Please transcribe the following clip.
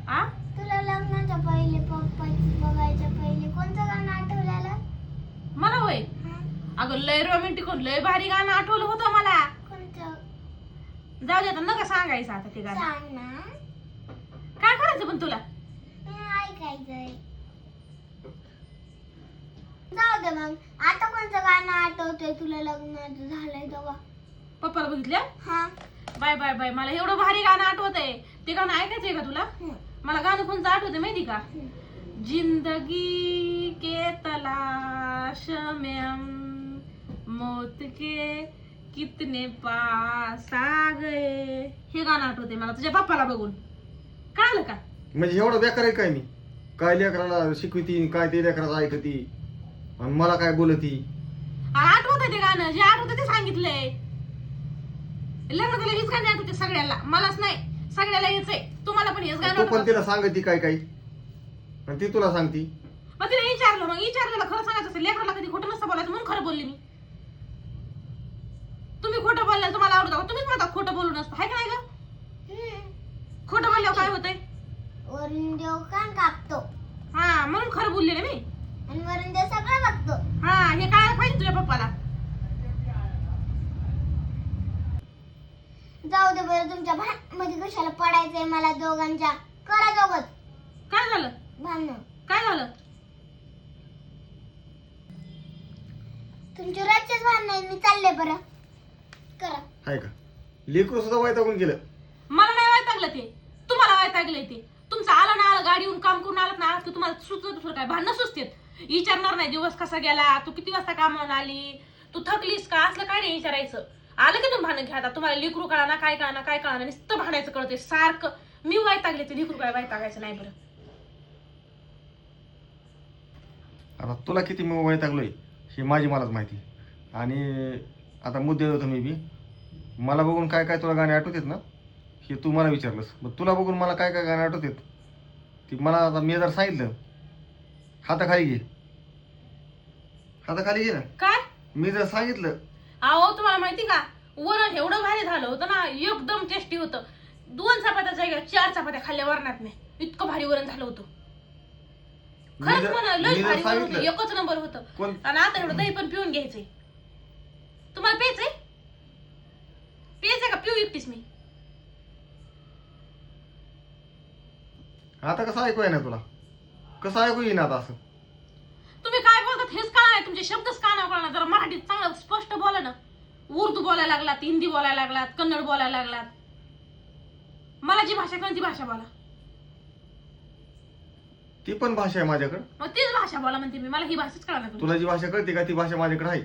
आ तुला लग्नाच्या पहिले पप्पाची बघायच्या पहिले कोणतं गाणं आठवलेलं? मला होय हा? अगं लय रोमॅन्टिक लय भारी गाणं आठवलं होतं मला. कोणतं? जाऊ दे आता नका सांगायचं आता ते गाणं. सांग ना. काय करायचं पण तुला? ऐकायचंय. जाऊ दे मग. आता कोणतं गाणं आठवतंय तुला लग्नाचं झालंय तेव्हा? पप्पाला बघितल्या हा. बाय बाय बाय मला एवढं भारी गाणं आठवतंय. ते गाणं ऐकायचंय का तुला? मला गाणं कोणतं आठवतंय माहिती का? जिंदगी के तलाश में हम मौत के कितने पास आ गए. हे गाणं आठवतंय मला तुझ्या पप्पाला बघून. कळलं का? म्हणजे एवढं बेकार आहे काय मी? काय लेकराला शिकवती, काय ते लेकराचं ऐकती आणि मला काय बोलती? आठवतंय ते गाणं जे आठवतं ते सांगितलंय. लग्नाला हीच गाणी आठवते सगळ्याला. मलाच नाही सगळ्याला हेच आहे. तुम्हाला पण हेच गाणं तू पण आठवतं. तिला सांगती काय काय आणि ती तुला सांगती. मग तिला विचारलं मग विचारलेलं खरं सांगायचं असेल. लेकराला कधी खोटं नसतं बोलायचं म्हणून खरं बोलली मी. तुम्ही खोटं बोलल्यावर तुम्हाला आवडतं का? तुम्हीच म्हणता खोटं बोलू नसतं हाय का नाही ग? खोटं बोलल्यावर काय होतंय? वरून देव कान कापतो हा म्हणून खरं बोलले ना मी. आणि वरून देव सगळं बघतो. हा हे काय पाहिजे तुझ्या पप्पाला. जाऊ दे बरं तुमच्या मध्ये कशाला पडायचंय मला दोघांच्या. करा दोघच काय झालं? भांडण. काय झालं? तुमचे रोजचेच भांडण आहेत. मी चालले बरं. करा. हाय का? लेकरू सुद्धा वैतागून गेलं. मला नाही वैतागलं ते. तुम्हाला वैतागलंय ते. तुमचं आलं ना आलं गाडी येऊन काम करून आलात ना आलात की तुम्हाला सुचत दुसरं काय भांडणं सुचतेत. विचारणार नाही दिवस कसा गेला, तू किती वाजता कामावून आली, तू थकलीस का, असलं काय नाही विचारायचं. आलं की तुम्ही भांडण घ्या. तुम्हाला लेकरू कळा ना काय कळा ना काय कळा ना नुसतं भांडायचं कळतंय सारखं. मी वैतागले ते लेकरू काय वैतागायचं नाही बरं. आता तुला किती मी वैतागलोय हे माझी मलाच माहिती. आणि आता मुद्दे होतो मी बी. मला बघून काय काय तुला गाणे आठवतात ना हे तू मला विचारलंस. मग तुला बघून मला काय काय गाणे आठवतात ती मला आता मी जर सांगितलं. हाताखाली घे. हाताखाली घे ना. काय मी जर सांगितलं. अहो तुम्हाला माहिती का वरण एवढं भारी झालं होतं ना एकदम टेस्टी होतं. 2 चपात्या जागेवर 4 चपात्या खाल्ल्या वरणात नाही. इतकं भारी वरण झालं होतं. खरंच म्हणा लय भारी वरण होतं. एकच नंबर होतं. कोण आणि आता एवढं दही पण पिऊन घ्यायचंय. तुम्हाला प्यायचंय? प्यायचंय का पिऊ एकटीच मी? आता कसं ऐकू ना तुला? कसं ऐकू येईना आता असं? तुम्ही काय बोलतात हेच का नाही. तुमचे शब्दच का नाही कळणार. जरा मराठीत चांगलं स्पष्ट बोला ना. उर्दू बोलायला लागलात, हिंदी बोलायला लागलात, कन्नड बोलायला लागलात. मला जी भाषा कळते ती भाषा बोला. ती पण भाषा आहे माझ्याकडे. मग तीच भाषा बोला म्हणते मी. मला ही भाषाच कळणार. तुला जी भाषा कळते का ती भाषा माझ्याकडे आहे.